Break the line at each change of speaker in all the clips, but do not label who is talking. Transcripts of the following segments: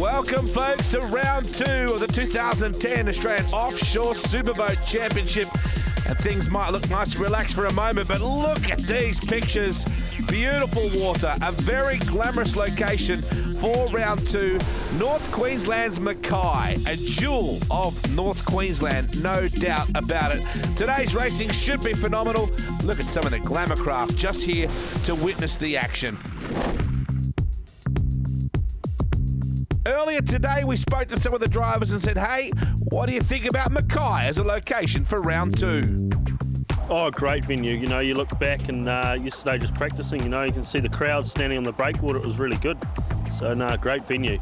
Welcome, folks, to round 2 of the 2010 Australian Offshore Superboat Championship. And things might look nice and relaxed for a moment, but look at these pictures. Beautiful water, a very glamorous location for round 2. North Queensland's Mackay, a jewel of North Queensland, no doubt about it. Today's racing should be phenomenal. Look at some of the glamour craft just here to witness the action. Earlier today, we spoke to some of the drivers and said, hey, what do you think about Mackay as a location for round 2?
Oh, great venue. You know, you look back and yesterday just practicing, you know, you can see the crowd standing on the breakwater. It was really good. So, no, great venue.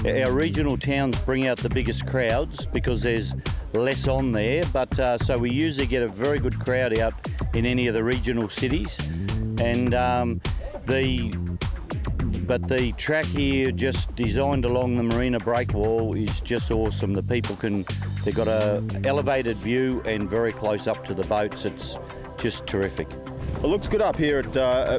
Our regional towns bring out the biggest crowds because there's less on there, but so we usually get a very good crowd out in any of the regional cities. And But the track here, just designed along the marina breakwall, is just awesome. The people they've got an elevated view and very close up to the boats. It's just terrific.
It looks good up here at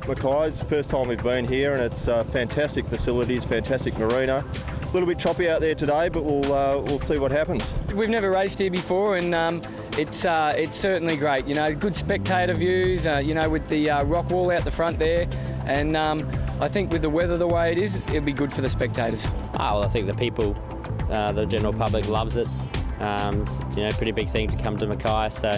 Mackay. It's the first time we've been here, and it's fantastic facilities, fantastic marina. A little bit choppy out there today, but we'll see what happens. We've
never raced here before, and it's certainly great. You know, good spectator views. You know, with the rock wall out the front there, and I think with the weather the way it is, it'll be good for the spectators.
Well, I think the people, the general public loves it. It's, you know, pretty big thing to come to Mackay, so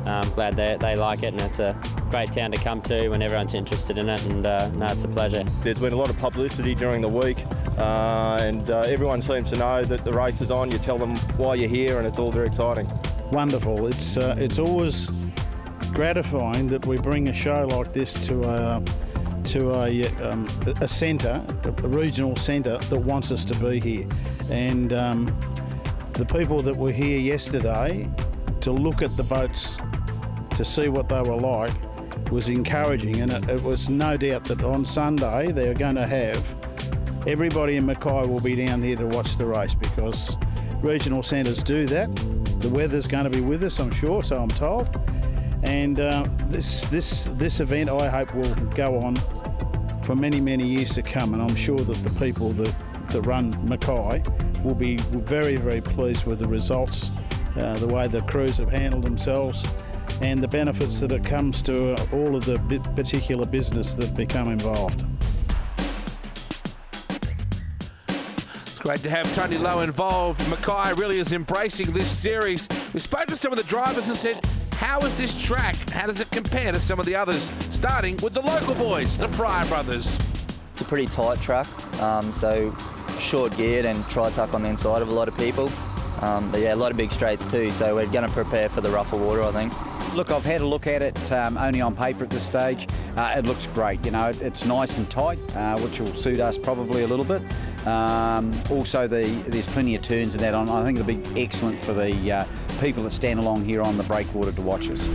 I'm glad they like it, and it's a great town to come to when everyone's interested in it, and no, it's a pleasure. There's
been a lot of publicity during the week, and everyone seems to know that the race is on. You tell them why you're here, and it's all very exciting.
Wonderful. It's always gratifying that we bring a show like this to a centre, a regional centre that wants us to be here. And the people that were here yesterday to look at the boats, to see what they were like, was encouraging. And it was no doubt that on Sunday they're going to have, everybody in Mackay will be down there to watch the race, because regional centres do that. The weather's going to be with us, I'm sure, so I'm told. And this event, I hope, will go on for many, many years to come, and I'm sure that the people that run Mackay will be very, very pleased with the results, the way the crews have handled themselves, and the benefits that it comes to all of the particular business that become involved.
It's great to have Tony Lowe involved. Mackay really is embracing this series. We spoke to some of the drivers and said, how is this track? How does it compare to some of the others? Starting with the local boys, the Fryer brothers.
It's a pretty tight track, so short geared and tri-tuck on the inside of a lot of people. But yeah, a lot of big straights too, so we're going to prepare for the rougher water, I think.
Look, I've had a look at it only on paper at this stage. It looks great, you know, it's nice and tight, which will suit us probably a little bit. Also, there's plenty of turns and that on. I think it'll be excellent for the people that stand along here on the breakwater to watch us.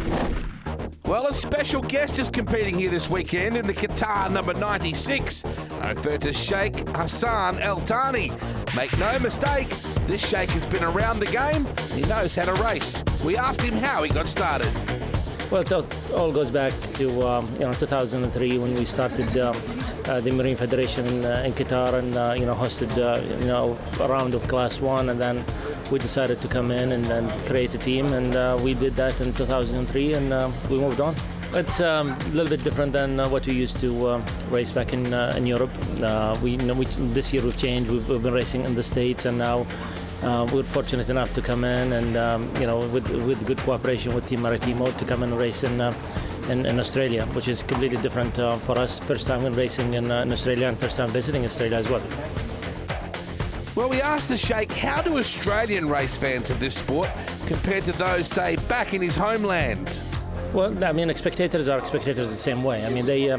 Well, a special guest is competing here this weekend in the Qatar number 96. I refer to Sheikh Hassan El Thani. Make no mistake, this Sheikh has been around the game. He knows how to race. We asked him how he got started.
Well, it all goes back to 2003 when we started the Marine Federation in Qatar, and hosted a round of Class 1, and then we decided to come in and create a team, and we did that in 2003, and we moved on. It's a little bit different than what we used to race back in Europe. This year we've changed. We've been racing in the States, and now we're fortunate enough to come in and with good cooperation with Team Maritimo to come and race in Australia, which is completely different for us. First time in racing in Australia, and first time visiting Australia as well.
Well, we asked the Sheikh, how do Australian race fans of this sport compared to those, say, back in his homeland?
Well, I mean, spectators are spectators the same way. I mean, they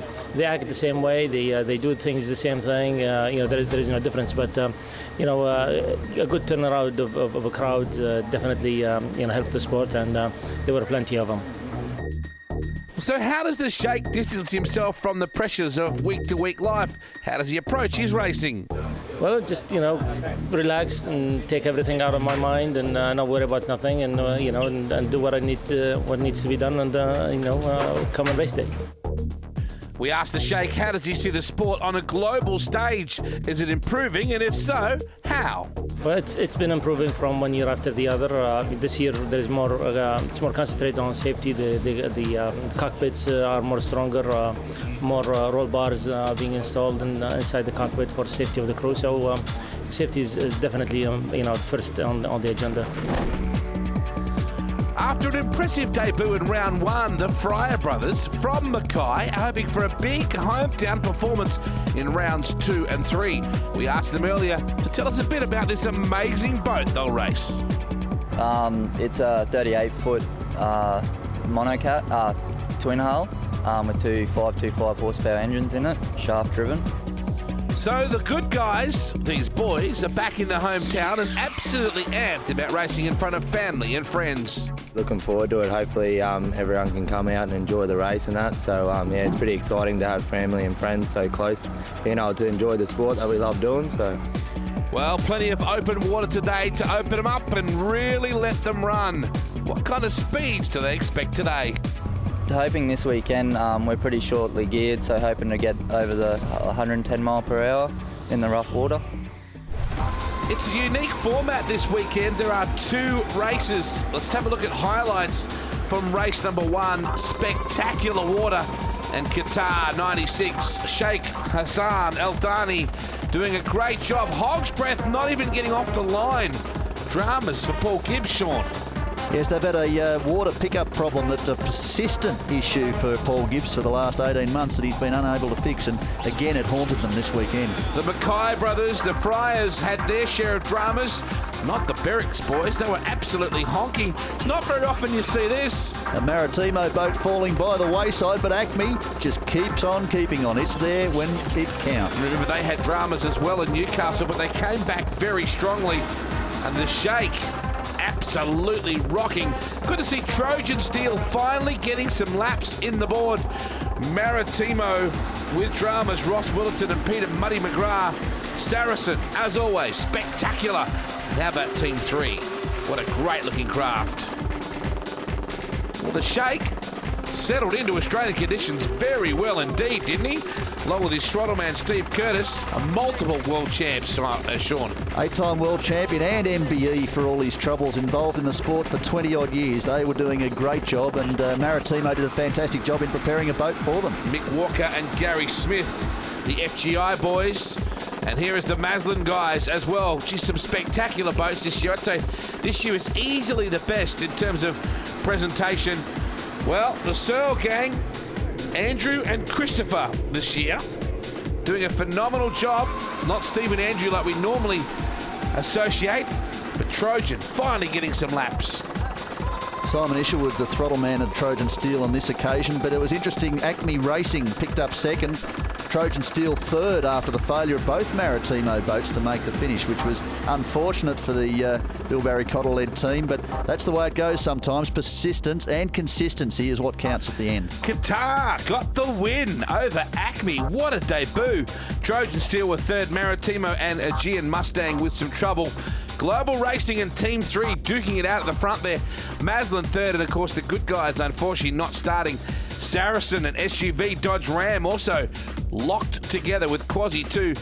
act the same way. They do things the same thing. There is no difference. But a good turnaround of a crowd definitely helped the sport, and there were plenty of them.
So how does the Sheikh distance himself from the pressures of week-to-week life? How does he approach his racing?
Well, just relax and take everything out of my mind, and not worry about nothing, and and do what needs to be done, and come on race day.
We asked the Sheikh, how does he see the sport on a global stage? Is it improving, and if so, how?
Well, it's been improving from one year after the other. This year there's more. It's more concentrated on safety. The cockpits are more stronger. More roll bars being installed inside the cockpit for safety of the crew. So safety is definitely first on the agenda.
After an impressive debut in round one, the Fryer brothers from Mackay are hoping for a big hometown performance in rounds 2 and 3. We asked them earlier to tell us a bit about this amazing boat they'll race.
It's a 38-foot monocat, twin hull, with two 525 horsepower engines in it, shaft driven.
So the good guys, these boys, are back in their hometown and absolutely amped about racing in front of family and friends.
Looking forward to it. Hopefully everyone can come out and enjoy the race and that. So yeah, it's pretty exciting to have family and friends so close, to enjoy the sport that we love doing. So.
Well, plenty of open water today to open them up and really let them run. What kind of speeds do they expect today?
Hoping this weekend we're pretty shortly geared, so hoping to get over the 110 mile per hour in the rough water.
It's a unique format this weekend. There are 2 races. Let's have a look at highlights from race number 1. Spectacular water and Qatar 96. Sheikh Hassan El Thani doing a great job. Hog's breath not even getting off the line. Dramas for Paul Gibbs, Sean.
Yes, they've had a water pickup problem that's a persistent issue for Paul Gibbs for the last 18 months that he's been unable to fix, and again it haunted them this weekend.
The Mackay brothers, the Fryers, had their share of dramas. Not the Berwick's boys, they were absolutely honking. It's not very often you see this.
A Maritimo boat falling by the wayside, but Acme just keeps on keeping on. It's there when it counts.
Remember, they had dramas as well in Newcastle, but they came back very strongly. And the Sheikh absolutely rocking. Good to see Trojan Steel finally getting some laps in the board. Maritimo with dramas, Ross Willerton and Peter Muddy McGrath. Saracen, as always, spectacular. And how about Team 3? What a great looking craft. Well, the Sheikh settled into Australian conditions very well indeed, didn't he? Along with his throttle man Steve Curtis, a multiple world champ, Sean.
8-time world champion and MBE for all his troubles involved in the sport for 20 odd years. They were doing a great job, and Maritimo did a fantastic job in preparing a boat for them.
Mick Walker and Gary Smith, the FGI boys. And here is the Maslin guys as well. Geez, some spectacular boats this year. I'd say this year is easily the best in terms of presentation. Well, the Searle gang, Andrew and Christopher this year, doing a phenomenal job. Not Steve and Andrew like we normally associate, but Trojan finally getting some laps.
Simon Isherwood, the throttle man of Trojan Steel on this occasion, but it was interesting. Acme Racing picked up second, Trojan Steel third after the failure of both Maritimo boats to make the finish, which was unfortunate for the Bill Barry Cottle-led team, but that's the way it goes sometimes. Persistence and consistency is what counts at the end.
Qatar got the win over Acme. What a debut. Trojan Steel were third, Maritimo and Aegean Mustang with some trouble. Global Racing and Team 3 duking it out at the front there. Maslin third, and of course the good guys unfortunately not starting. Saracen and SUV Dodge Ram also locked together with Quasi 2,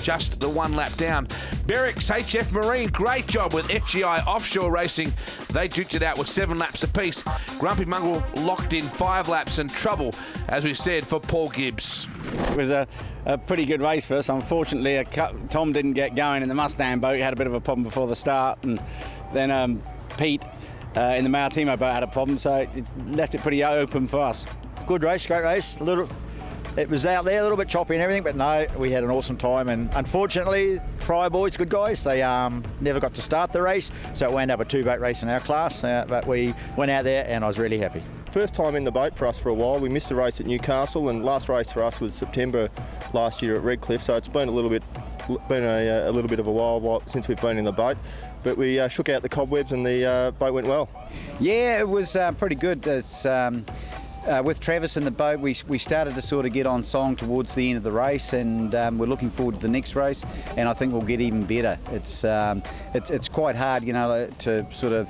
just the 1 lap down. Berwick's HF Marine, great job with FGI Offshore Racing. They duked it out with 7 laps apiece. Grumpy Mongrel locked in 5 laps, and trouble, as we said, for Paul Gibbs.
It was a pretty good race for us. Unfortunately, Tom didn't get going in the Mustang boat. He had a bit of a problem before the start, and then Pete in the Maritimo boat had a problem, so it left it pretty open for us.
Good race, great race. It was out there, a little bit choppy and everything, but no, we had an awesome time. And unfortunately, Fryer boys, good guys, they never got to start the race, so it wound up a 2-boat race in our class. But we went out there, and I was really happy.
First time in the boat for us for a while. We missed a race at Newcastle, and last race for us was September last year at Redcliffe. So it's been a little bit of a while since we've been in the boat. But we shook out the cobwebs, and the boat went well.
Yeah, it was pretty good. It's with Travis in the boat, we started to sort of get on song towards the end of the race, and we're looking forward to the next race, and I think we'll get even better. It's quite hard, to sort of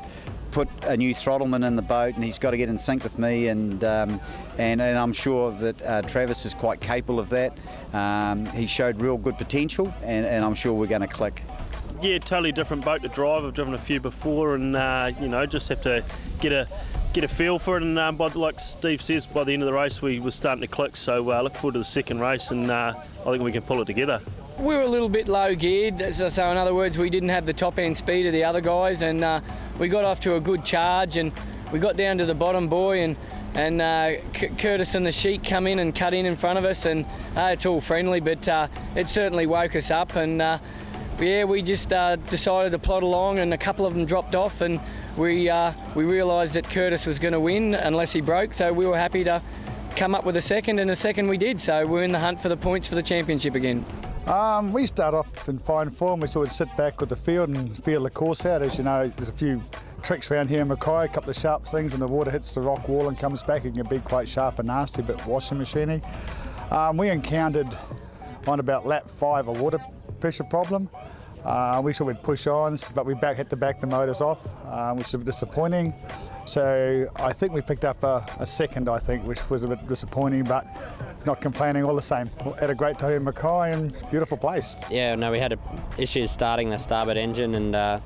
put a new throttleman in the boat, and he's got to get in sync with me, and I'm sure that Travis is quite capable of that. He showed real good potential, and I'm sure we're going to click.
Yeah, totally different boat to drive. I've driven a few before, and just have to get a feel for it. And like Steve says, by the end of the race, we were starting to click. So look forward to the second race, and I think we can pull it together.
We were a little bit low geared, so in other words, we didn't have the top end speed of the other guys, and we got off to a good charge, and we got down to the bottom buoy, and Curtis and the Sheik come in and cut in front of us, and it's all friendly, but it certainly woke us up, and we just decided to plod along, and a couple of them dropped off, and we realised that Curtis was going to win unless he broke, so we were happy to come up with a second, and a second we did, so we're in the hunt for the points for the championship again.
We start off in fine form. We sort of sit back with the field and feel the course out. As you know, there's a few tricks around here in Mackay, a couple of sharp things. When the water hits the rock wall and comes back, it can be quite sharp and nasty, but washing machine-y. We encountered on about lap 5 a water pressure problem. We thought we'd push on, but we had to back the motors off, which is a bit disappointing. So I think we picked up a second, which was a bit disappointing, but not complaining all the same. Had a great time in Mackay, and beautiful place.
Yeah, no, we had issues starting the starboard engine, and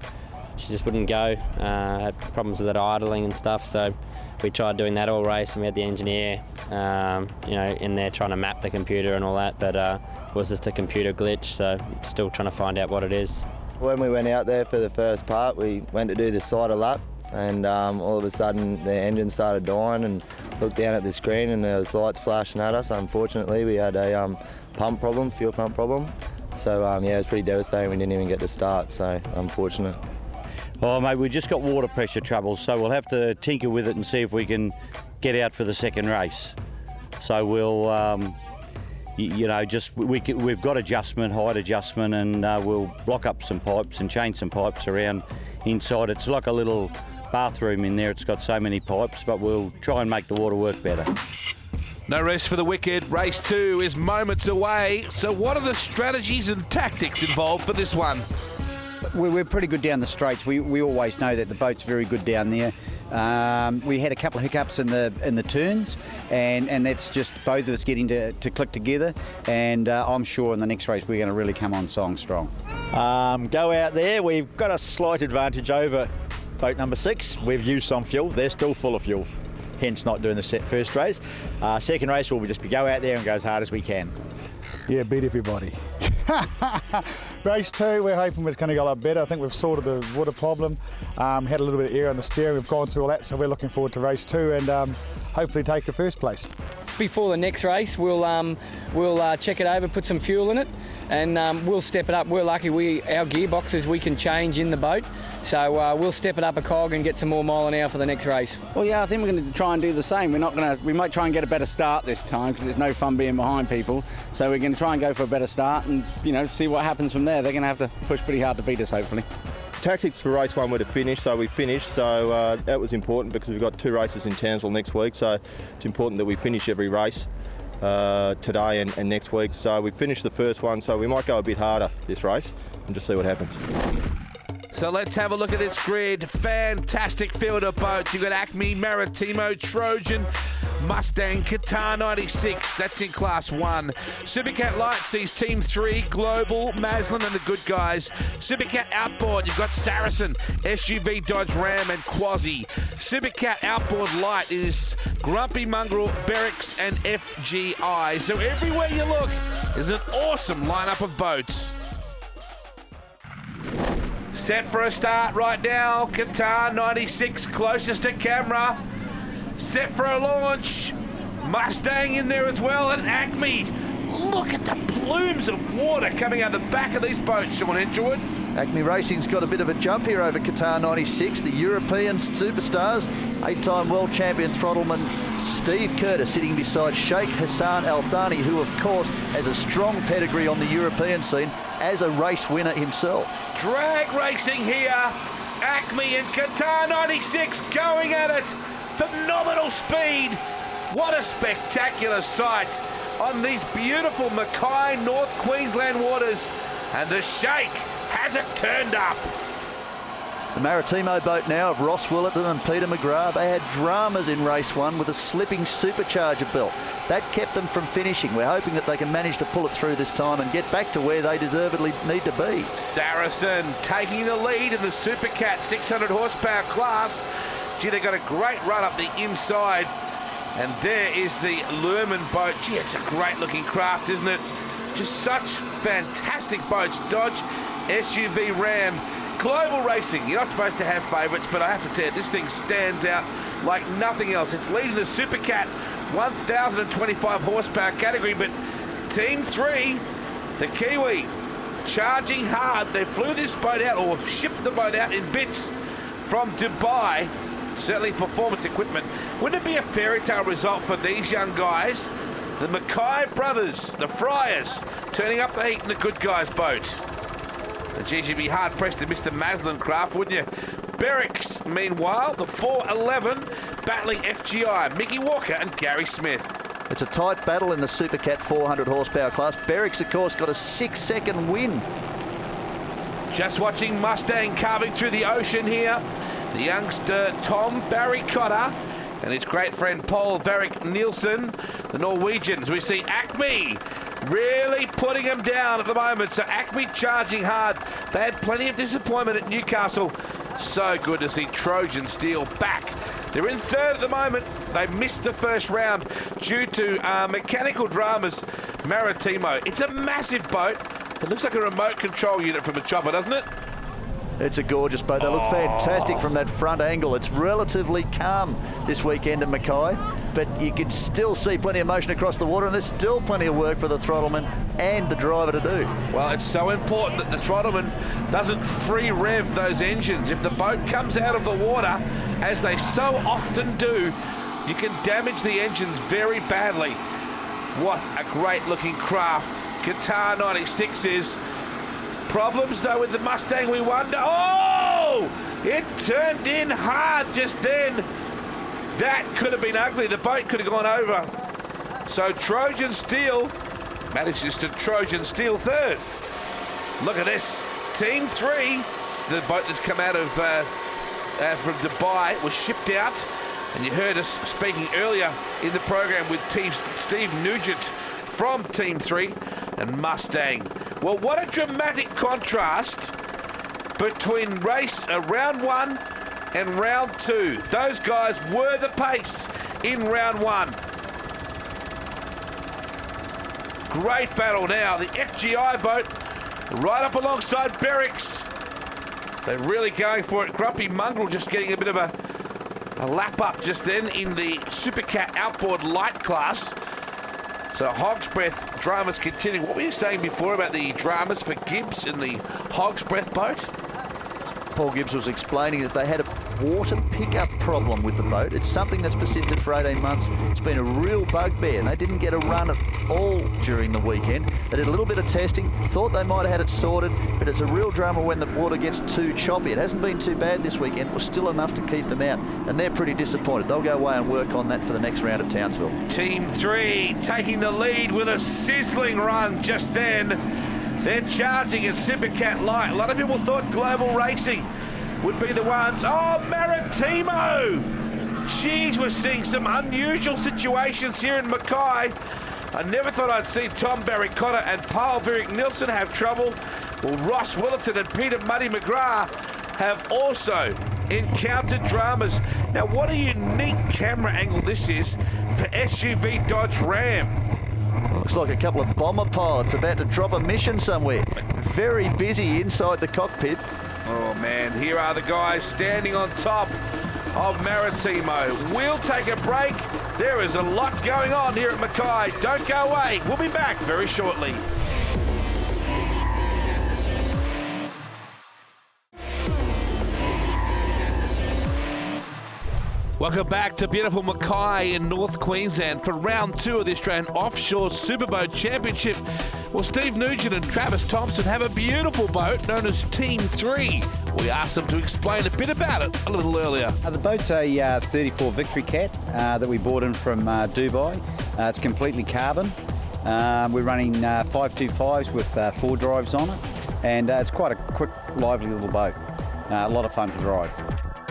she just wouldn't go. Had problems with it idling and stuff, so we tried doing that all race, and we had the engineer in there trying to map the computer and all that, but it was just a computer glitch, so still trying to find out what it is.
When we went out there for the first part, we went to do the cider lap, and all of a sudden the engine started dying, and looked down at the screen and there was lights flashing at us. Unfortunately, we had a fuel pump problem. So it was pretty devastating. We didn't even get to start, so unfortunate.
Oh mate, we just got water pressure trouble, so we'll have to tinker with it and see if we can get out for the second race. So we'll, we've got height adjustment, and we'll block up some pipes and change some pipes around inside. It's like a little bathroom in there. It's got so many pipes, but we'll try and make the water work better.
No rest for the wicked. Race 2 is moments away. So what are the strategies and tactics involved for this one?
We're pretty good down the straights. We always know that the boat's very good down there. We had a couple of hiccups in the turns, and that's just both of us getting to click together. And I'm sure in the next race we're going to really come on strong.
Go out there. We've got a slight advantage over boat number 6. We've used some fuel. They're still full of fuel, hence not doing the first race. Second race will just go out there and go as hard as we can.
Yeah, beat everybody. Race 2, we're hoping it's going to go a lot better. I think we've sorted the water problem, had a little bit of air on the steering. We've gone through all that, so we're looking forward to race 2 and hopefully take the first place.
Before the next race, we'll check it over, put some fuel in it, and we'll step it up. We're lucky, our gearboxes we can change in the boat, so we'll step it up a cog and get some more mile an hour for the next race.
Well, yeah, I think we're going to try and do the same. We might try and get a better start this time, because it's no fun being behind people. So we're going to try and go for a better start and see what happens from there. They're going to have to push pretty hard to beat us, hopefully.
Tactics for race 1 were to finish, so we finished. So that was important because we've got 2 races in Townsville next week. So it's important that we finish every race today and next week. So we finished the first one, so we might go a bit harder this race and just see what happens.
So let's have a look at this grid. Fantastic field of boats. You've got Acme, Maritimo, Trojan, Mustang, Qatar 96. That's in Class 1. Supercat Light sees Team 3, Global, Maslin and the good guys. Supercat Outboard, you've got Saracen, SUV Dodge Ram and Quasi. Supercat Outboard Light is Grumpy Mongrel, Berrics and FGI. So everywhere you look is an awesome lineup of boats. Set for a start right now. Qatar 96 closest to camera. Set for a launch. Mustang in there as well, and Acme. Look at the plumes of water coming out the back of these boats, Sean Edgewood.
Acme Racing's got a bit of a jump here over Qatar 96. The European superstars, 8-time world champion throttleman Steve Curtis sitting beside Sheikh Hassan Al Thani, who of course has a strong pedigree on the European scene as a race winner himself.
Drag racing here. Acme and Qatar 96 going at it. Phenomenal speed. What a spectacular sight on these beautiful Mackay, North Queensland waters. And the Sheikh has it turned up.
The Maritimo boat now of Ross Willerton and Peter McGrath. They had dramas in race 1 with a slipping supercharger belt. That kept them from finishing. We're hoping that they can manage to pull it through this time and get back to where they deservedly need to be.
Saracen taking the lead in the Supercat 600 horsepower class. Gee, they got a great run up the inside. And there is the Lurman boat. Gee, it's a great looking craft, isn't it? Just such fantastic boats. Dodge, SUV, Ram. Global Racing, you're not supposed to have favourites, but I have to tell you, this thing stands out like nothing else. It's leading the Supercat 1,025 horsepower category, but Team 3, the Kiwi, charging hard. They flew this boat out, or shipped the boat out in bits from Dubai. Certainly performance equipment. Wouldn't it be a fairy tale result for these young guys? The Mackay brothers, the Friars, turning up the heat in the good guys' boat. The GG be hard pressed to miss the Maslin craft, wouldn't you? Berwick's, meanwhile, the 411 battling FGI, Mickey Walker and Gary Smith.
It's a tight battle in the Supercat 400 horsepower class. Berwick's, of course, got a 6-second win.
Just watching Mustang carving through the ocean here. The youngster Tom Barry Cotter and his great friend Paul Varric Nielsen, the Norwegians. We see Acme really putting them down at the moment. So Acme charging hard. They had plenty of disappointment at Newcastle. So good to see Trojan Steel back. They're in third at the moment. They missed the first round due to mechanical dramas. Maritimo. It's a massive boat. It looks like a remote control unit from a chopper, doesn't it?
It's a gorgeous boat. They look fantastic from that front angle. It's relatively calm this weekend at Mackay, but you can still see plenty of motion across the water, and there's still plenty of work for the throttleman and the driver to do.
Well, it's so important that the throttleman doesn't free rev those engines. If the boat comes out of the water, as they so often do, you can damage the engines very badly. What a great looking craft Qatar 96 is. Problems though with the Mustang, we wonder. Oh, it turned in hard just then. That could have been ugly. The boat could have gone over. So Trojan Steel manages to Trojan Steel third. Look at this. Team 3, the boat that's come out of from Dubai, was shipped out. And you heard us speaking earlier in the program with Steve Nugent from Team 3 and Mustang. Well, what a dramatic contrast between round 1 and round 2. Those guys were the pace in round 1. Great battle now. The FGI boat right up alongside Berwick's. They're really going for it. Grumpy Mongrel just getting a bit of a lap up just then in the Supercat outboard light class. So Hog's Breath dramas continue. What were you saying before about the dramas for Gibbs in the Hog's Breath boat?
Paul Gibbs was explaining that they had a water pickup problem with the boat. It's something that's persisted for 18 months. It's been a real bugbear, and they didn't get a run at all during the weekend. They did a little bit of testing, thought they might have had it sorted, but it's a real drama when the water gets too choppy. It hasn't been too bad this weekend. It was still enough to keep them out, and they're pretty disappointed. They'll go away and work on that for the next round at Townsville.
Team 3 taking the lead with a sizzling run just then. They're charging at Supercat Light. A lot of people thought Global Racing would be the ones. Oh, Maritimo! Jeez, we're seeing some unusual situations here in Mackay. I never thought I'd see Tom Barry Cotter and Paul Varric Nielsen have trouble. Well, Ross Willerton and Peter Muddy McGrath have also encountered dramas. Now, what a unique camera angle this is for SUV Dodge Ram.
Looks like a couple of bomber pilots about to drop a mission somewhere. Very busy inside the cockpit.
Oh man, here are the guys standing on top of Maritimo. We'll take a break. There is a lot going on here at Mackay. Don't go away. We'll be back very shortly. Welcome back to beautiful Mackay in North Queensland for round 2 of the Australian Offshore Superboat Championship. Well, Steve Nugent and Travis Thompson have a beautiful boat known as Team 3. We asked them to explain a bit about it a little earlier.
The boat's a 34 Victory Cat that we bought in from Dubai. It's completely carbon. We're running 525s with 4 drives on it, and it's quite a quick, lively little boat. a lot of fun to drive.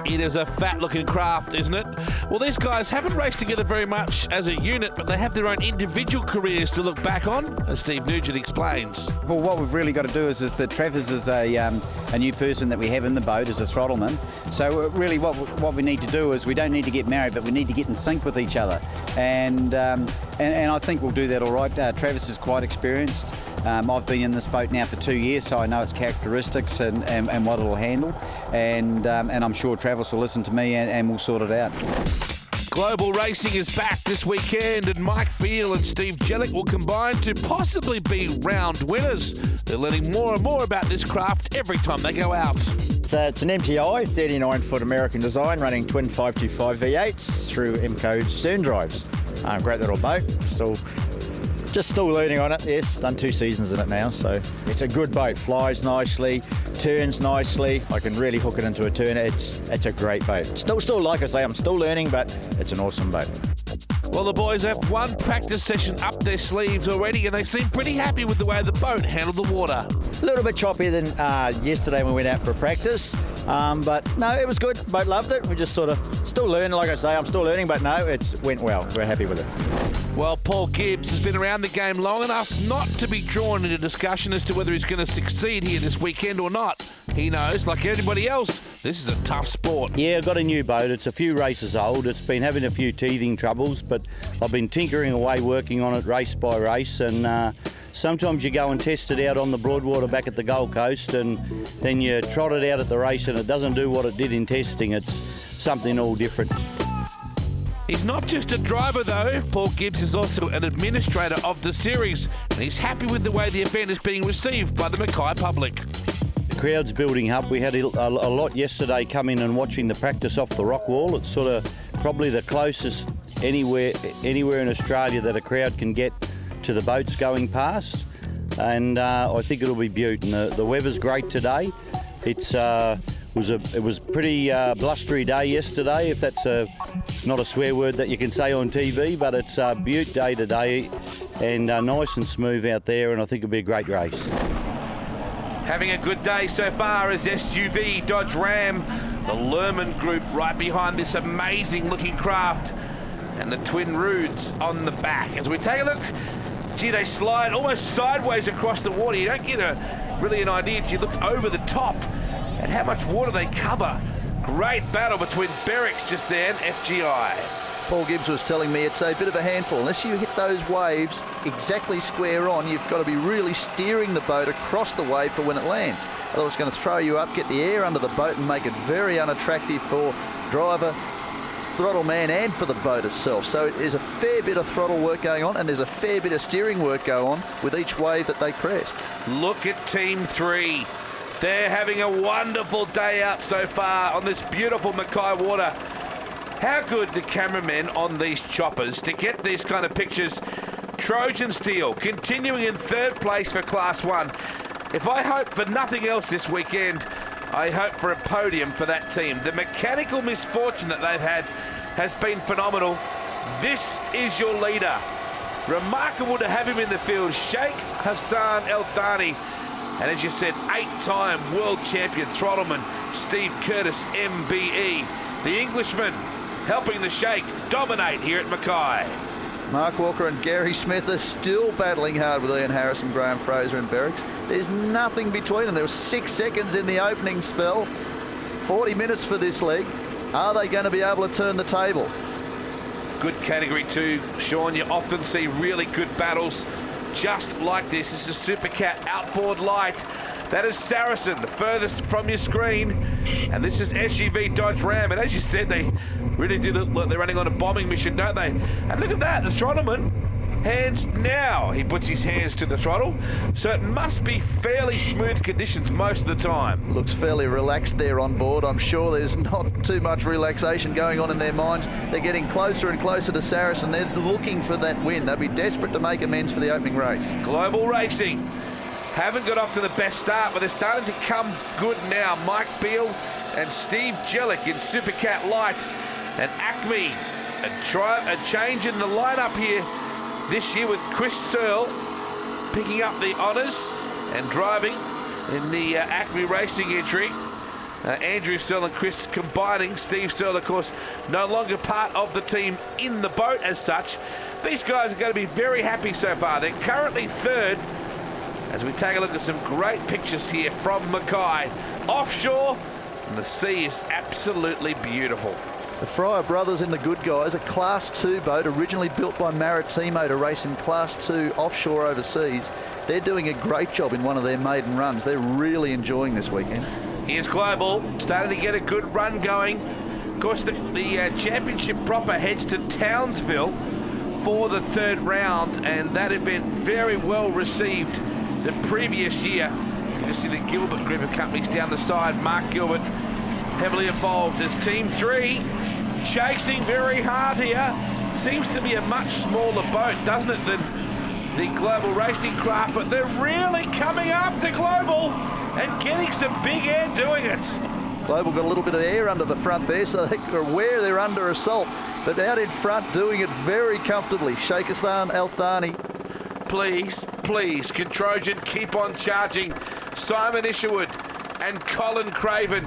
It is a fat-looking craft, isn't it? Well, these guys haven't raced together very much as a unit, but they have their own individual careers to look back on, as Steve Nugent explains.
Well, what we've really got to do is that Travis is a new person that we have in the boat as a throttleman. So really what we need to do is we don't need to get married, but we need to get in sync with each other. And I think we'll do that all right. Travis is quite experienced. I've been in this boat now for 2 years, so I know its characteristics and what it'll handle. And I'm sure Travis will listen to me and we'll sort it out.
Global Racing is back this weekend, and Mike Beale and Steve Jellick will combine to possibly be round winners. They're learning more and more about this craft every time they go out.
So it's an MTI 39-foot American design running twin 525 V8s through MCO stern drives. Great little boat. Still learning on it. Yes, done 2 seasons in it now, so it's a good boat. Flies nicely, turns nicely. I can really hook it into a turn. It's a great boat. Still, like I say, I'm still learning, but it's an awesome boat.
Well, the boys have one practice session up their sleeves already, and they seem pretty happy with the way the boat handled the water.
A little bit choppier than yesterday when we went out for a practice, but no, it was good. Boat loved it. We just sort of still learning, like I say, I'm still learning, but no, it went well. We're happy with it.
Well, Paul Gibbs has been around the game long enough not to be drawn into discussion as to whether he's going to succeed here this weekend or not. He knows, like everybody else, this is a tough sport.
Yeah, I've got a new boat. It's a few races old. It's been having a few teething troubles, but I've been tinkering away, working on it race by race, and sometimes you go and test it out on the Broadwater back at the Gold Coast, and then you trot it out at the race and it doesn't do what it did in testing. It's something all different.
He's not just a driver though. Paul Gibbs is also an administrator of the series, and he's happy with the way the event is being received by the Mackay public.
The crowd's building up. We had a lot yesterday come in and watching the practice off the rock wall. It's sort of probably the closest anywhere in Australia that a crowd can get to the boats going past, and I think it'll be beaut. And the weather's great today. It was a pretty blustery day yesterday, if that's not a swear word that you can say on TV, but it's a beaut day today, and nice and smooth out there, and I think it'll be a great race.
Having a good day so far is SUV Dodge Ram, the Lerman group right behind this amazing looking craft, and the twin Roods on the back. As we take a look, gee, they slide almost sideways across the water. You don't get really an idea until you look over the top at how much water they cover. Great battle between Berwick's just there and FGI.
Paul Gibbs was telling me it's a bit of a handful. Unless you hit those waves exactly square on, you've got to be really steering the boat across the wave for when it lands. Otherwise it's going to throw you up, get the air under the boat and make it very unattractive for driver, throttle man and for the boat itself. So there's a fair bit of throttle work going on, and there's a fair bit of steering work going on with each wave that they crest.
Look at Team 3. They're having a wonderful day out so far on this beautiful Mackay water. How good the cameramen on these choppers to get these kind of pictures. Trojan Steel continuing in 3rd place for Class 1. If I hope for nothing else this weekend, I hope for a podium for that team. The mechanical misfortune that they've had has been phenomenal. This is your leader. Remarkable to have him in the field, Sheikh Hassan El Thani. And as you said, 8-time world champion throttleman Steve Curtis, MBE. The Englishman helping the Sheikh dominate here at Mackay.
Mark Walker and Gary Smith are still battling hard with Ian Harrison, Graham Fraser and Berwick's. There's nothing between them. There was 6 seconds in the opening spell. 40 minutes for this leg. Are they going to be able to turn the table?
Good category too, Sean. You often see really good battles just like this. This is Super Cat Outboard Light. That is Saracen, the furthest from your screen. And this is SUV Dodge Ram. And as you said, they really do look like they're running on a bombing mission, don't they? And look at that, the throttleman, hands now. He puts his hands to the throttle. So it must be fairly smooth conditions most of the time.
Looks fairly relaxed there on board. I'm sure there's not too much relaxation going on in their minds. They're getting closer and closer to Saracen. They're looking for that win. They'll be desperate to make amends for the opening race.
Global Racing haven't got off to the best start, but they're starting to come good now. Mike Beale and Steve Jellick in Super Cat Light, and Acme a change in the lineup here this year with Chris Searle picking up the honours and driving in the Acme Racing entry. Andrew Searle and Chris combining. Steve Searle, of course, no longer part of the team in the boat as such. These guys are going to be very happy so far. They're currently third as we take a look at some great pictures here from Mackay. Offshore, and the sea is absolutely beautiful.
The Fryer brothers in the Good Guys, a Class 2 boat originally built by Maritimo to race in Class 2 offshore overseas. They're doing a great job in one of their maiden runs. They're really enjoying this weekend.
Here's Global, starting to get a good run going. Of course, the championship proper heads to Townsville for the third round, and that event very well received the previous year. You can see the Gilbert group of companies down the side. Mark Gilbert heavily involved as Team 3 chasing very hard here. Seems to be a much smaller boat, doesn't it, than the Global racing craft, but they're really coming after Global and getting some big air doing it.
Global got a little bit of air under the front there, so they're aware they're under assault, but out in front doing it very comfortably. Shakistan Al-Thani.
Please, please, can Trojan keep on charging? Simon Isherwood and Colin Craven.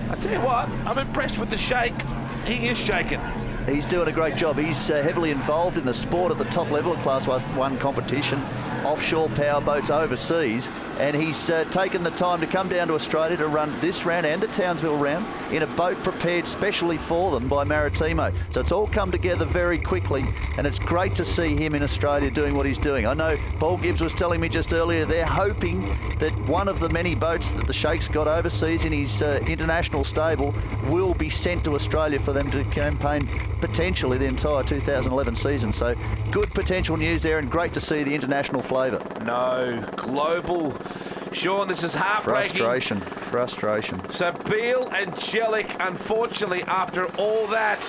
I tell you what, I'm impressed with the shake. He is shaking.
He's doing a great job. He's heavily involved in the sport at the top level of Class 1 competition, offshore power boats overseas, and he's taken the time to come down to Australia to run this round and the Townsville round in a boat prepared specially for them by Maritimo. So it's all come together very quickly, and it's great to see him in Australia doing what he's doing. I know Paul Gibbs was telling me just earlier they're hoping that one of the many boats that the Sheikh's got overseas in his international stable will be sent to Australia for them to campaign potentially the entire 2011 season. So good potential news there, and great to see the international flavour.
No, Global. Sean, this is heartbreaking.
Frustration.
So Beale and Jellick, unfortunately, after all that,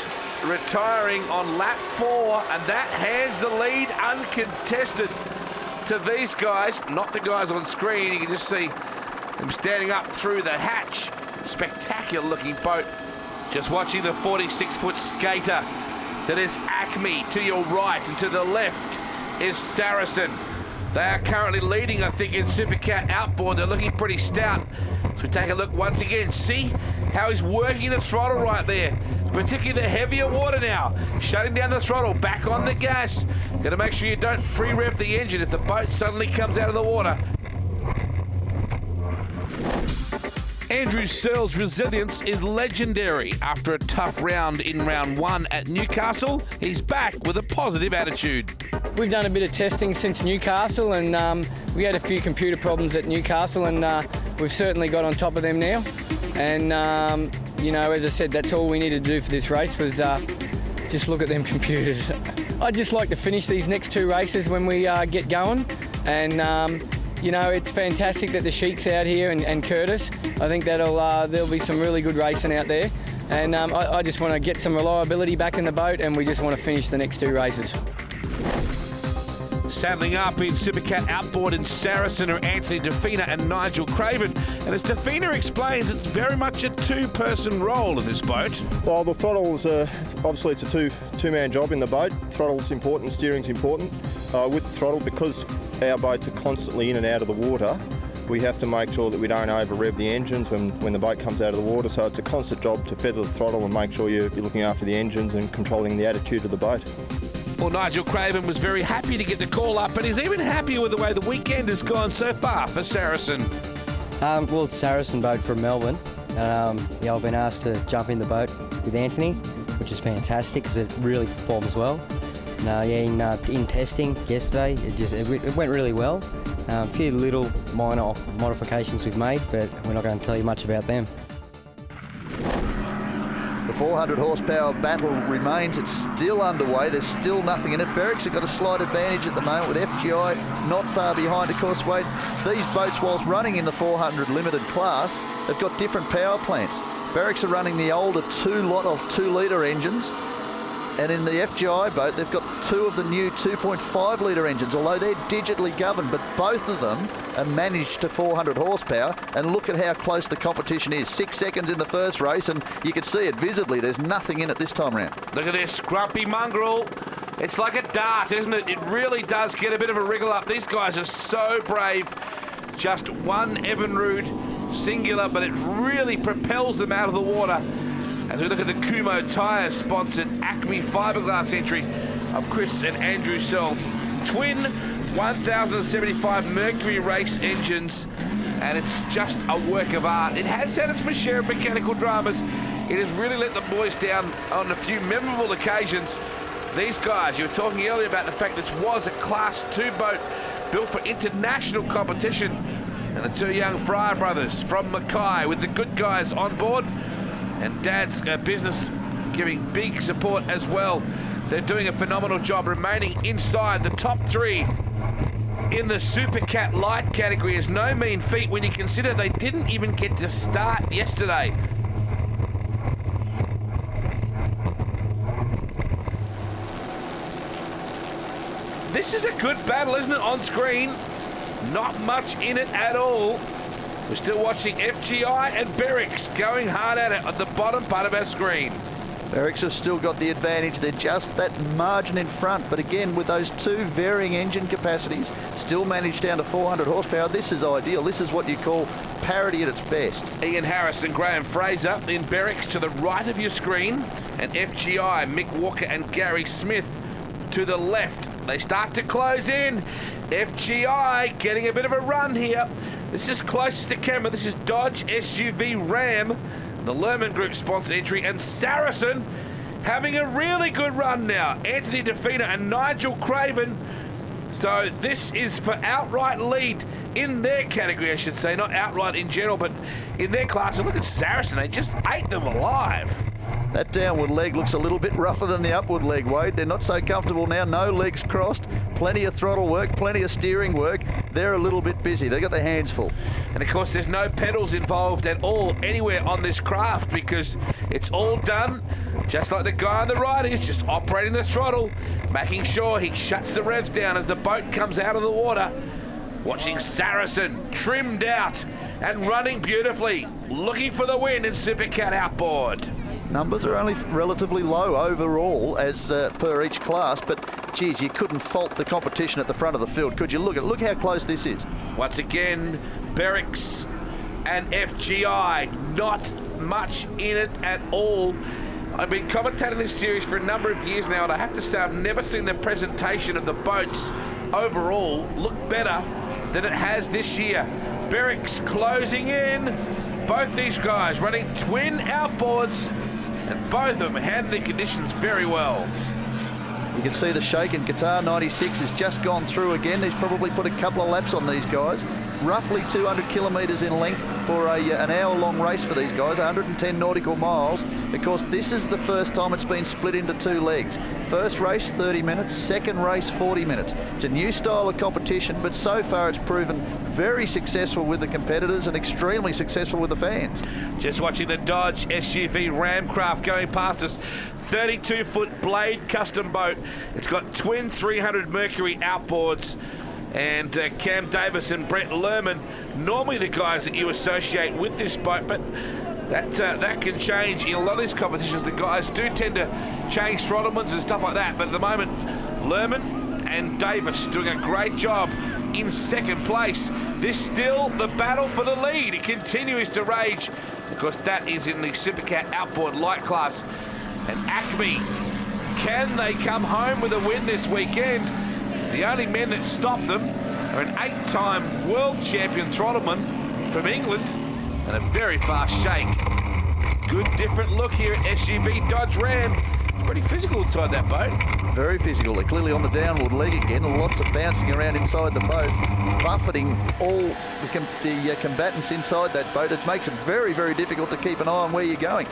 retiring on lap 4, and that hands the lead uncontested to these guys, not the guys on screen. You can just see them standing up through the hatch. Spectacular looking boat. Just watching the 46-foot skater. That is Acme to your right, and to the left is Saracen. They are currently leading, I think, in Supercat outboard. They're looking pretty stout. So we take a look once again. See how he's working the throttle right there. Particularly the heavier water now. Shutting down the throttle, back on the gas. Got to make sure you don't free rev the engine if the boat suddenly comes out of the water. Andrew Searle's resilience is legendary. After a tough round in round 1 at Newcastle, he's back with a positive attitude.
We've done a bit of testing since Newcastle, and we had a few computer problems at Newcastle, and we've certainly got on top of them now. And, you know, as I said, that's all we needed to do for this race was just look at them computers. I'd just like to finish these next 2 races when we get going, and you know, it's fantastic that the Sheik's out here and Curtis. I think there'll be some really good racing out there, and I just want to get some reliability back in the boat, and we just want to finish the next 2 races.
Saddling up in Supercat outboard in Saracen are Anthony Defina and Nigel Craven. And as Defina explains, it's very much a 2-person role in this boat.
Well, the throttle's obviously it's a two-man job in the boat. Throttle's important, steering's important. With the throttle, because our boats are constantly in and out of the water, we have to make sure that we don't over-rev the engines when the boat comes out of the water. So it's a constant job to feather the throttle and make sure you're looking after the engines and controlling the attitude of the boat.
Well, Nigel Craven was very happy to get the call up, and he's even happier with the way the weekend has gone so far for Saracen.
Well, it's Saracen boat from Melbourne. Yeah, I've been asked to jump in the boat with Anthony, which is fantastic because it really performs well. In testing yesterday, it went really well. A few little minor modifications we've made, but we're not going to tell you much about them.
The 400 horsepower battle remains. It's still underway. There's still nothing in it. Berwick's have got a slight advantage at the moment with FGI not far behind, of course, Wade. These boats, whilst running in the 400 limited class, have got different power plants. Berwick's are running the older 2-litre engines, and in the FGI boat, they've got 2 of the new 2.5-litre engines, although they're digitally governed, but both of them are managed to 400 horsepower, and look at how close the competition is. 6 seconds in the first race, and you can see it visibly. There's nothing in it this time round.
Look at this scrumpy mongrel. It's like a dart, isn't it? It really does get a bit of a wriggle up. These guys are so brave. Just one Evinrude singular, but it really propels them out of the water. As we look at the Kumo Tyre-sponsored Acme fiberglass entry of Chris and Andrew Sell. Twin 1075 Mercury race engines, and it's just a work of art. It has had its share of mechanical dramas. It has really let the boys down on a few memorable occasions. These guys, you were talking earlier about the fact this was a Class 2 boat built for international competition. And the two young Fryer brothers from Mackay with the good guys on board, and Dad's business giving big support as well. They're doing a phenomenal job remaining inside the top 3 in the Super Cat Light category. Is no mean feat when you consider they didn't even get to start yesterday. This is a good battle, isn't it, on screen? Not much in it at all. We're still watching FGI and Berwick's going hard at it at the bottom part of our screen.
Berwick's have still got the advantage. They're just that margin in front. But again, with those two varying engine capacities, still managed down to 400 horsepower. This is ideal. This is what you call parity at its best.
Ian Harris and Graham Fraser in Berwick's to the right of your screen, and FGI, Mick Walker and Gary Smith to the left. They start to close in. FGI getting a bit of a run here. This is closest to camera. This is Dodge SUV Ram, the Lerman Group sponsored entry, and Saracen having a really good run now. Anthony DeFina and Nigel Craven. So this is for outright lead in their category, I should say, not outright in general, but in their class. And look at Saracen, they just ate them alive.
That downward leg looks a little bit rougher than the upward leg, Wade. They're not so comfortable now. No legs crossed. Plenty of throttle work, plenty of steering work. They're a little bit busy. They've got their hands full. And of course, there's no pedals involved at all anywhere on this craft because it's all done just like the guy on the right is, just operating the throttle, making sure he shuts the revs down as the boat comes out of the water. Watching Saracen trimmed out and running beautifully, looking for the win in Supercat outboard. Numbers are only relatively low overall as per each class, but geez, you couldn't fault the competition at the front of the field, could you? Look how close this is.
Once again, Berwick's and FGI, not much in it at all. I've been commentating this series for a number of years now, and I have to say I've never seen the presentation of the boats overall look better than it has this year. Berwick's closing in. Both these guys running twin outboards, and both of them handling the conditions very well.
You can see the shake, and Qatar 96 has just gone through again. He's probably put a couple of laps on these guys. Roughly 200 kilometres in length for an hour-long race for these guys, 110 nautical miles. Of course, this is the first time it's been split into two legs. First race, 30 minutes. Second race, 40 minutes. It's a new style of competition, but so far it's proven very successful with the competitors and extremely successful with the fans.
Just watching the Dodge SUV Ramcraft going past us. 32-foot blade custom boat. It's got twin 300 Mercury outboards. And Cam Davis and Brett Lerman, normally the guys that you associate with this boat, but that can change. In a lot of these competitions, the guys do tend to change throttlements and stuff like that. But at the moment, Lerman and Davis doing a great job in second place. This still the battle for the lead. It continues to rage. Of course, that is in the Supercat outboard light class. And Acme, can they come home with a win this weekend? The only men that stop them are an 8-time world champion throttleman from England and a very fast shake. Good different look here at SUV Dodge Ram. It's pretty physical inside that boat.
Very physical. They're clearly on the downward leg again. Lots of bouncing around inside the boat, buffeting all the combatants inside that boat. It makes it very, very difficult to keep an eye on where you're going.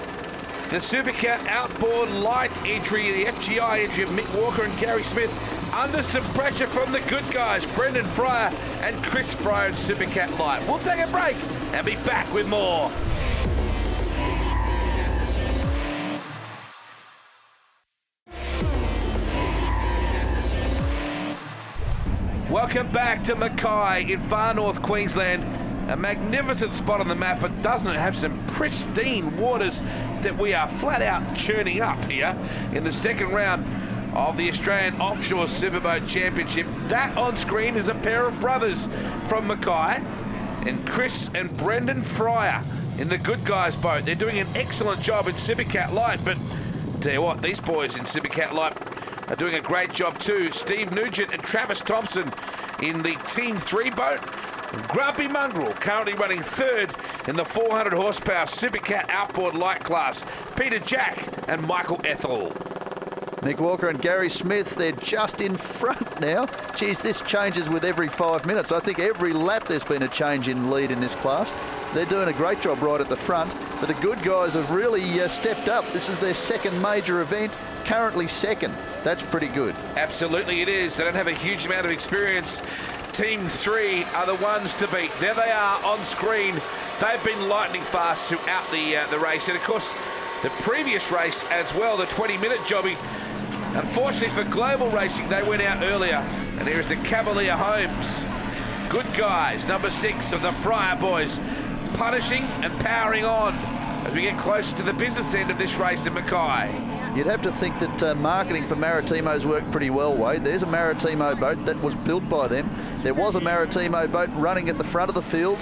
The Supercat outboard light entry, the FGI entry of Mick Walker and Gary Smith, under some pressure from the good guys, Brendan Fryer and Chris Fryer in Supercat Light. We'll take a break and be back with more. Welcome back to Mackay in far north Queensland. A magnificent spot on the map, but doesn't it have some pristine waters that we are flat out churning up here in the second round of the Australian Offshore Superboat Championship. That on screen is a pair of brothers from Mackay. and Chris and Brendan Fryer in the Good Guys boat. They're doing an excellent job in Supercat Light, but tell you what, these boys in Supercat Light are doing a great job too. Steve Nugent and Travis Thompson in the Team 3 boat. Grumpy Mongrel currently running third in the 400 horsepower Supercat Outboard Light class. Peter Jack and Michael Ethel.
Nick Walker and Gary Smith, they're just in front now. Geez, this changes with every 5 minutes. I think every lap there's been a change in lead in this class. They're doing a great job right at the front, but the Good Guys have really stepped up. This is their second major event, currently second. That's pretty good.
Absolutely it is. They don't have a huge amount of experience. Team 3 are the ones to beat. There they are on screen. They've been lightning fast throughout the race. And of course, the previous race as well, the 20-minute jobbing. Unfortunately for global racing, they went out earlier. And here's the Cavalier Holmes. Good Guys, number 6 of the Fryer boys, punishing and powering on as we get closer to the business end of this race at Mackay.
You'd have to think that marketing for Maritimo's worked pretty well, Wade. There's a Maritimo boat that was built by them. There was a Maritimo boat running at the front of the field,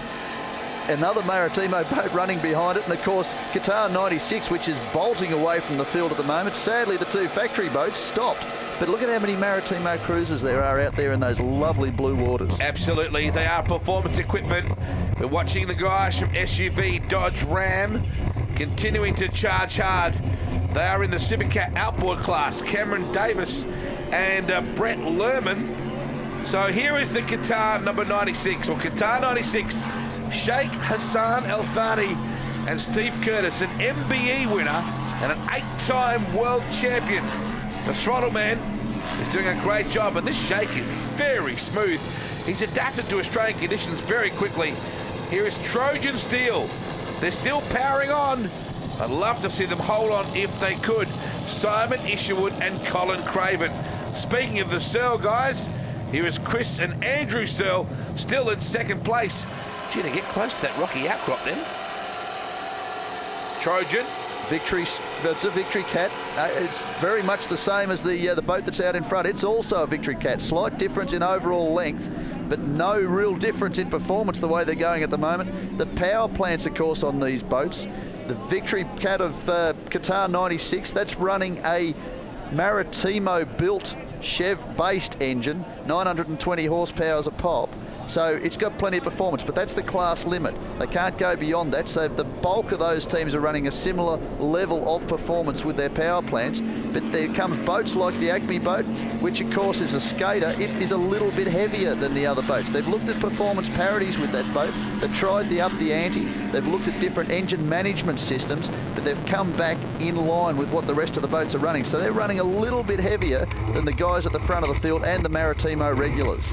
another Maritimo boat running behind it, and of course Qatar 96, which is bolting away from the field at the moment. Sadly, the 2 factory boats stopped. But look at how many Maritimo cruisers there are out there in those lovely blue waters.
Absolutely, they are performance equipment. We're watching the guys from SUV Dodge Ram continuing to charge hard. They are in the Supercat Outboard class, Cameron Davis and Brett Lerman. So here is the Qatar number 96, or Qatar 96, Sheikh Hassan Al Thani and Steve Curtis, an MBE winner and an 8-time world champion. The throttle man is doing a great job, and this Sheikh is very smooth. He's adapted to Australian conditions very quickly. Here is Trojan Steel. They're still powering on. I'd love to see them hold on if they could. Simon Isherwood and Colin Craven. Speaking of the Searle guys, here is Chris and Andrew Searle still in second place. Gee, they get close to that rocky outcrop then. Trojan.
Victory, it's a Victory Cat. It's very much the same as the boat that's out in front. It's also a Victory Cat. Slight difference in overall length, but no real difference in performance the way they're going at the moment. The power plants, of course, on these boats. The Victory Cat of Qatar 96, that's running a Maritimo-built Chev-based engine, 920 horsepower a pop. So it's got plenty of performance, but that's the class limit. They can't go beyond that, so the bulk of those teams are running a similar level of performance with their power plants. But there comes boats like the Acme boat, which of course is a skater. It is a little bit heavier than the other boats. They've looked at performance parities with that boat. They've tried the up the ante. They've looked at different engine management systems, but they've come back in line with what the rest of the boats are running. So they're running a little bit heavier than the guys at the front of the field and the Maritimo regulars.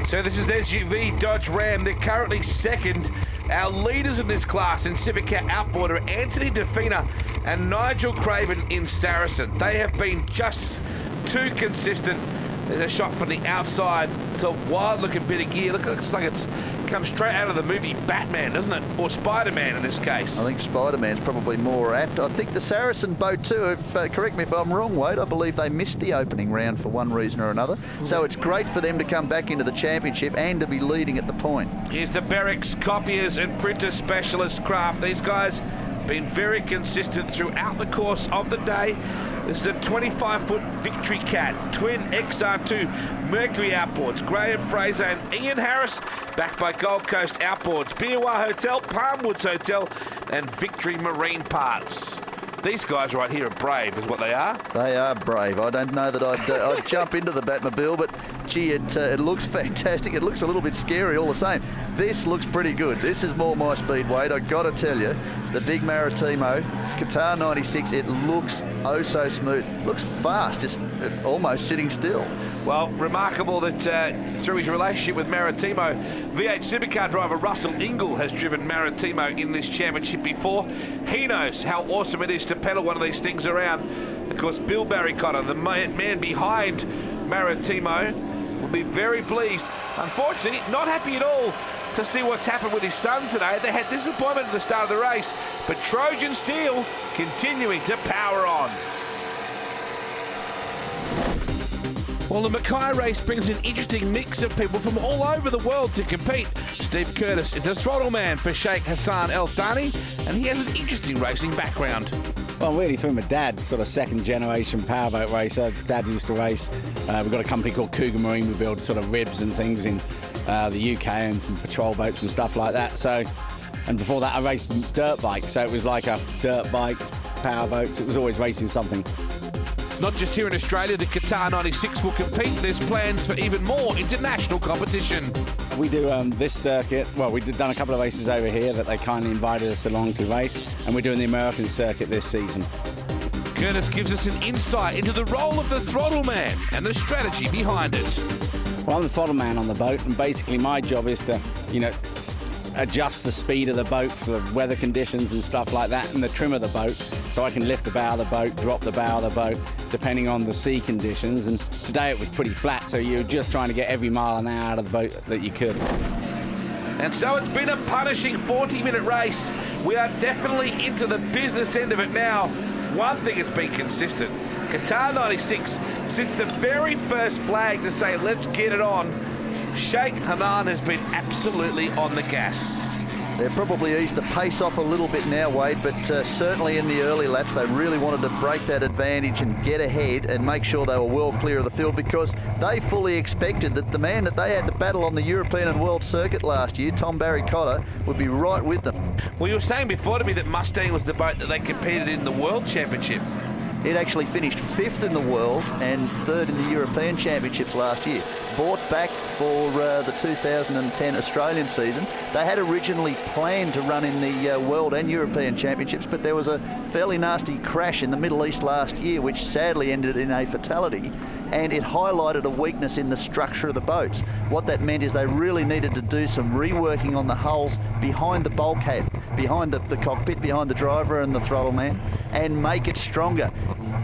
So this is SUV Dodge Ram. They're currently second. Our leaders in this class in Supercat Outboard are Anthony DeFina and Nigel Craven in Saracen. They have been just too consistent. There's a shot from the outside. It's a wild-looking bit of gear. Look, it looks like it's come straight out of the movie Batman, doesn't it? Or Spider-Man in this case.
I think Spider-Man's probably more apt. I think the Saracen boat too, correct me if I'm wrong, Wade, I believe they missed the opening round for one reason or another. So it's great for them to come back into the championship and to be leading at the point.
Here's the Berrick's Copiers and Printer Specialist craft. These guys been very consistent throughout the course of the day. This is a 25-foot Victory Cat, twin XR2 Mercury outboards. Graham Fraser and Ian Harris, backed by Gold Coast Outboards, Biawar Hotel, Palmwoods Hotel, and Victory Marine Parts. These guys right here are brave, is what they are.
They are brave. I don't know that I'd jump into the Batmobile, but gee, it looks fantastic. It looks a little bit scary all the same. This looks pretty good. This is more my speed, Wade. I got to tell you, the big Maritimo, Qatar 96, it looks oh so smooth. Looks fast, just almost sitting still.
Well, remarkable that through his relationship with Maritimo, V8 Supercar driver Russell Ingle has driven Maritimo in this championship before. He knows how awesome it is to pedal one of these things around. Of course, Bill Barry-Cotter, the man behind Maritimo, will be very pleased. Unfortunately, not happy at all to see what's happened with his son today. They had disappointment at the start of the race, but Trojan Steel continuing to power on. Well, the Mackay race brings an interesting mix of people from all over the world to compete. Steve Curtis is the throttle man for Sheikh Hassan Al Thani, and he has an interesting racing background.
Well, really through my dad, sort of second generation powerboat racer. Dad used to race. We've got a company called Cougar Marine. We build sort of ribs and things in the UK and some patrol boats and stuff like that. So, and before that I raced dirt bikes. So it was like a dirt bike, powerboats. It was always racing something.
Not just here in Australia, the Qatar 96 will compete. There's plans for even more international competition.
We do this circuit. Well, we've done a couple of races over here that they kindly invited us along to race, and we're doing the American circuit this season.
Curtis gives us an insight into the role of the throttle man and the strategy behind it.
Well, I'm the throttle man on the boat, and basically my job is to, adjust the speed of the boat for the weather conditions and stuff like that, and the trim of the boat, so I can lift the bow of the boat, drop the bow of the boat, depending on the sea conditions. And today it was pretty flat, so you're just trying to get every mile an hour out of the boat that you could.
And so it's been a punishing 40-minute race. We are definitely into the business end of it now. One thing has been consistent. Qatar 96, since the very first flag to say, let's get it on, Sheikh Hassan has been absolutely on the gas.
They've probably eased the pace off a little bit now, Wade, but certainly in the early laps they really wanted to break that advantage and get ahead and make sure they were well clear of the field, because they fully expected that the man that they had to battle on the European and World Circuit last year, Tom Barry-Cotter, would be right with them.
Well, you were saying before to me that Mustang was the boat that they competed in the World Championship.
It actually finished 5th in the world and 3rd in the European Championships last year. Brought back for the 2010 Australian season. They had originally planned to run in the World and European Championships, but there was a fairly nasty crash in the Middle East last year, which sadly ended in a fatality, and it highlighted a weakness in the structure of the boats. What that meant is they really needed to do some reworking on the hulls behind the bulkhead, behind the cockpit, behind the driver and the throttle man, and make it stronger.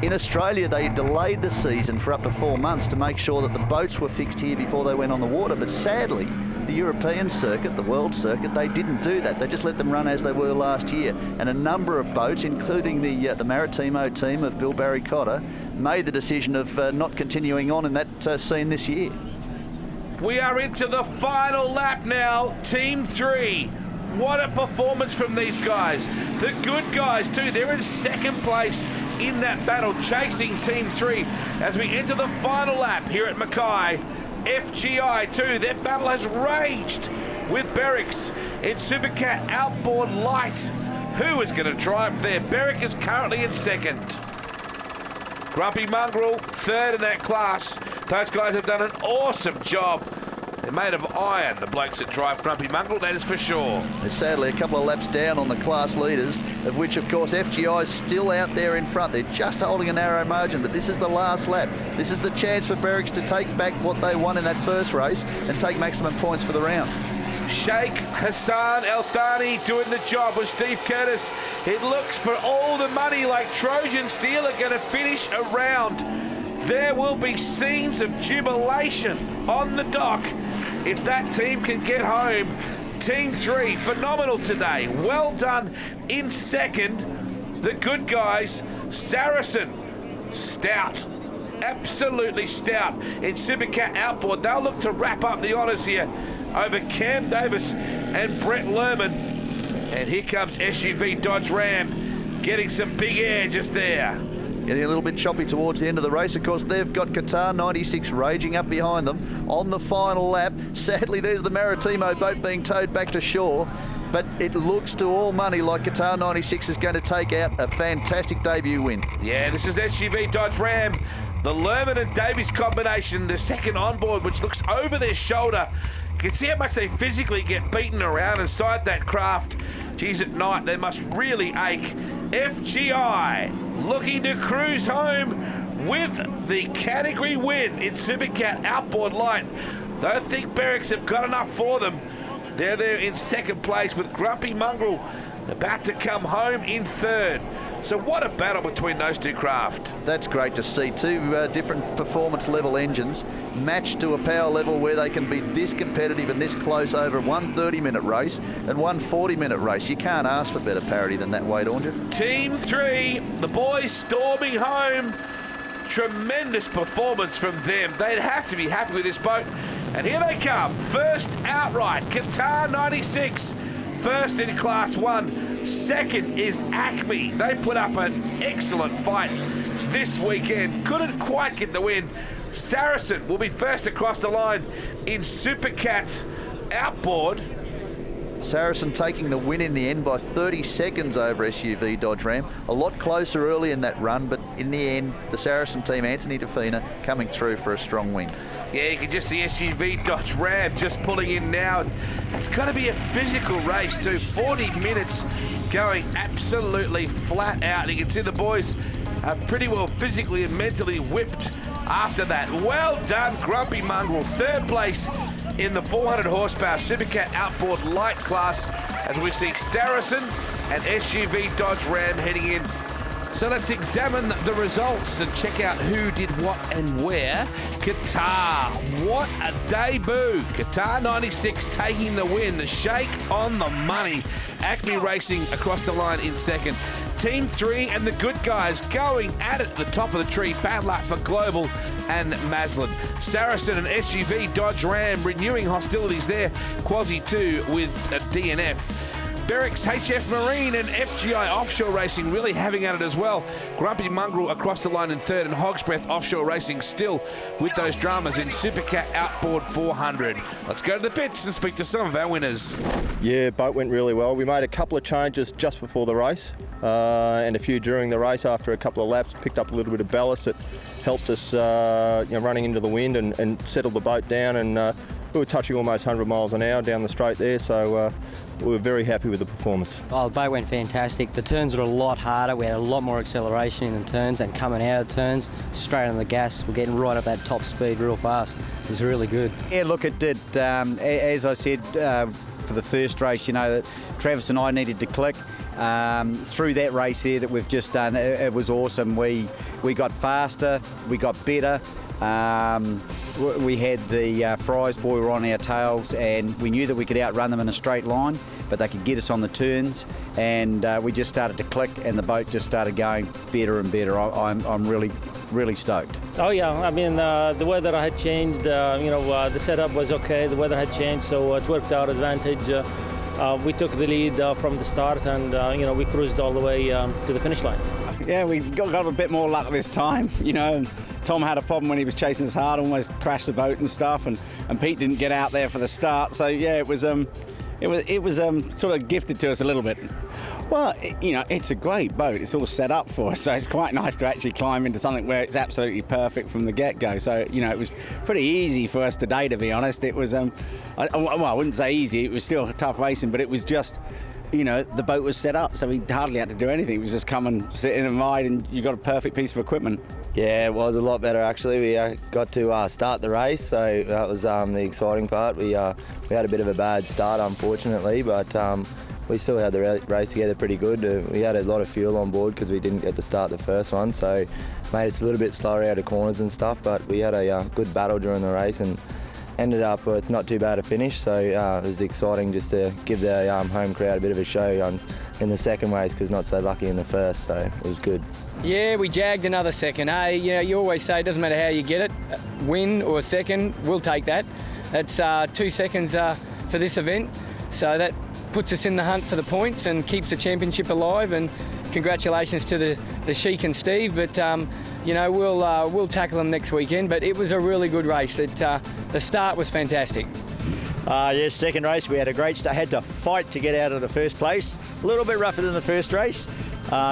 In Australia, they delayed the season for up to 4 months to make sure that the boats were fixed here before they went on the water, but sadly, the European circuit, the World Circuit, they didn't do that. They just let them run as they were last year. And a number of boats, including the Maritimo team of Bill Barry-Cotter, made the decision of not continuing on in that scene this year.
We are into the final lap now, Team 3. What a performance from these guys. The good guys too, they're in second place in that battle, chasing Team 3 as we enter the final lap here at Mackay. FGI too, their battle has raged with Berwick's in Supercat outboard light. Who is going to drive there? Berwick is currently in second. Grumpy Mongrel, third in that class. Those guys have done an awesome job. They're made of iron, the blokes that drive Grumpy Mongrel, that is for sure.
They're sadly a couple of laps down on the class leaders, of which, of course, FGI is still out there in front. They're just holding a narrow margin, but this is the last lap. This is the chance for Berwick's to take back what they won in that first race and take maximum points for the round.
Sheikh Hassan Al Thani doing the job with Steve Curtis. It looks for all the money like Trojan Steel are going to finish around. There will be scenes of jubilation on the dock if that team can get home. Team 3, phenomenal today. Well done in second. The good guys, Saracen, stout. Absolutely stout in Supercat outboard. They'll look to wrap up the honours here over Cam Davis and Brett Lerman. And here comes SUV Dodge Ram getting some big air just there.
Getting a little bit choppy towards the end of the race. Of course, they've got Qatar 96 raging up behind them on the final lap. Sadly, there's the Maritimo boat being towed back to shore. But it looks to all money like Qatar 96 is going to take out a fantastic debut win.
Yeah, this is SUV Dodge Ram. The Lerman and Davies combination, the second onboard, which looks over their shoulder. You can see how much they physically get beaten around inside that craft. Geez, at night they must really ache. FGI looking to cruise home with the category win in Supercat outboard light. Don't think Berwick's have got enough for them. They're there in second place with Grumpy Mongrel about to come home in third. So what a battle between those two craft.
That's great to see. Two different performance level engines matched to a power level where they can be this competitive and this close over one 30-minute race and one 40-minute race. You can't ask for better parity than that, Wade, don't you?
Team 3, the boys storming home. Tremendous performance from them. They'd have to be happy with this boat. And here they come. First outright, Qatar 96. First in Class 1. Second is Acme. They put up an excellent fight this weekend. Couldn't quite get the win. Saracen will be first across the line in Supercat outboard.
Saracen taking the win in the end by 30 seconds over SUV Dodge Ram. A lot closer early in that run, but in the end, the Saracen team, Anthony Defina, coming through for a strong win.
Yeah, you can just see SUV Dodge Ram just pulling in now. It's going to be a physical race too. 40 minutes going absolutely flat out. You can see the boys are pretty well physically and mentally whipped after that. Well done, Grumpy Mongrel. Third place in the 400 horsepower Supercat outboard light class as we see Saracen and SUV Dodge Ram heading in. So let's examine the results and check out who did what and where. Qatar, what a debut. Qatar 96 taking the win. The shake on the money. Acme Racing across the line in second. Team 3 and the good guys going at it at the top of the tree. Bad luck for Global and Maslin. Saracen and SUV Dodge Ram renewing hostilities there. Quasi 2 with a DNF. Berwick's HF Marine and FGI Offshore Racing really having at it as well. Grumpy Mongrel across the line in third, and Hog's Breath Offshore Racing still with those dramas in Supercat Outboard 400. Let's go to the pits and speak to some of our winners.
Yeah, boat went really well. We made a couple of changes just before the race and a few during the race after a couple of laps. Picked up a little bit of ballast that helped us running into the wind and settle the boat down, and we were touching almost 100 miles an hour down the straight there, so we were very happy with the performance.
Oh, the boat went fantastic. The turns were a lot harder. We had a lot more acceleration in the turns and coming out of the turns, straight on the gas. We're getting right up that top speed real fast. It was really good.
Yeah, look, it did. As I said, for the first race, that Travis and I needed to click. Through that race there that we've just done, it was awesome. We got faster, we got better. We had the Fries boy on our tails, and we knew that we could outrun them in a straight line, but they could get us on the turns, and we just started to click, and the boat just started going better and better. I'm really stoked.
Oh yeah, I mean the weather had changed. The setup was okay. The weather had changed, so it worked our advantage. We took the lead from the start, and we cruised all the way to the finish line.
Yeah, we got a bit more luck this time. Tom had a problem when he was chasing us hard, almost crashed the boat and stuff, and Pete didn't get out there for the start. So yeah, it was sort of gifted to us a little bit. Well, it's a great boat. It's all set up for us, so it's quite nice to actually climb into something where it's absolutely perfect from the get-go. So it was pretty easy for us today, to be honest. It was I wouldn't say easy. It was still tough racing, but it was just. The boat was set up, so we hardly had to do anything. It was just come and sit in and ride, and you got a perfect piece of equipment.
Yeah, it was a lot better actually. We got to start the race, so that was the exciting part. We had a bit of a bad start, unfortunately, but we still had the race together pretty good. We had a lot of fuel on board because we didn't get to start the first one, so made us a little bit slower out of corners and stuff, but we had a good battle during the race and ended up with not too bad a finish, so it was exciting just to give the home crowd a bit of a show in the second race, because not so lucky in the first, so it was good.
Yeah, we jagged another second. You always say it doesn't matter how you get it, win or second, we'll take that. That's 2 seconds for this event, so that puts us in the hunt for the points and keeps the championship alive, and congratulations to the Sheik and Steve, but we'll tackle them next weekend. But it was a really good race. The start was fantastic.
Yes, second race we had a great start. Had to fight to get out of the first place. A little bit rougher than the first race.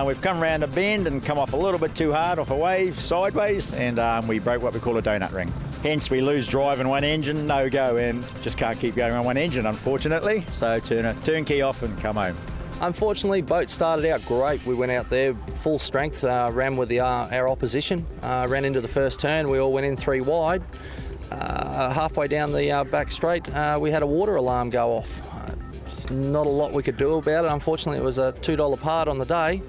We've come around a bend and come off a little bit too hard off a wave sideways, and we broke what we call a donut ring. Hence we lose drive in one engine, no go, and just can't keep going on one engine, unfortunately. So turn a turnkey off and come home.
Unfortunately, boat started out great. We went out there full strength, ran with our opposition, ran into the first turn. We all went in 3 wide. Halfway down the back straight, we had a water alarm go off. It's not a lot we could do about it. Unfortunately, it was a $2 part on the day.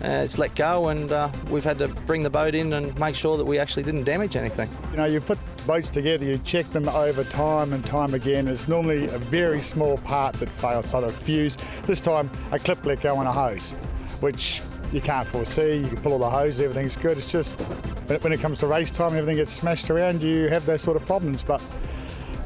It's let go, and we've had to bring the boat in and make sure that we actually didn't damage anything.
You put boats together, you check them over time and time again. It's normally a very small part that fails, so a fuse. This time, a clip let go on a hose, which you can't foresee. You can pull all the hose, everything's good. It's just when it comes to race time, everything gets smashed around. You have those sort of problems, but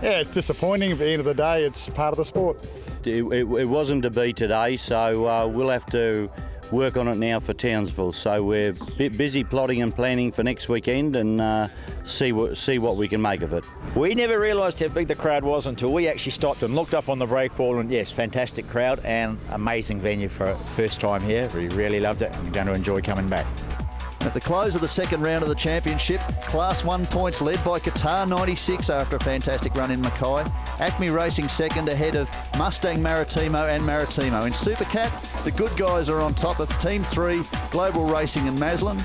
yeah, it's disappointing. At the end of the day, it's part of the sport.
It wasn't to be today, so we'll have to work on it now for Townsville. So we're busy plotting and planning for next weekend and see what we can make of it.
We never realised how big the crowd was until we actually stopped and looked up on the break wall, and yes, fantastic crowd and amazing venue for a first time here. We really loved it and we're going to enjoy coming back.
At the close of the second round of the championship, Class 1 points led by Qatar 96 after a fantastic run in Mackay. Acme Racing second ahead of Mustang Maritimo and Maritimo. In Supercat, the good guys are on top of Team 3, Global Racing and Maslin.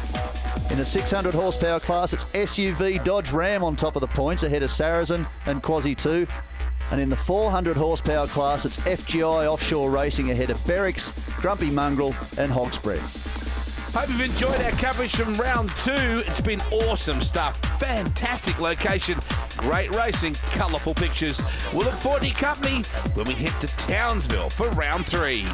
In the 600 horsepower class, it's SUV Dodge Ram on top of the points ahead of Saracen and Quasi 2. And in the 400 horsepower class, it's FGI Offshore Racing ahead of Berrick's, Grumpy Mongrel and Hogspread.
Hope you've enjoyed our coverage from round 2. It's been awesome stuff. Fantastic location, great racing, colourful pictures. We'll look forward to your company when we head to Townsville for round 3.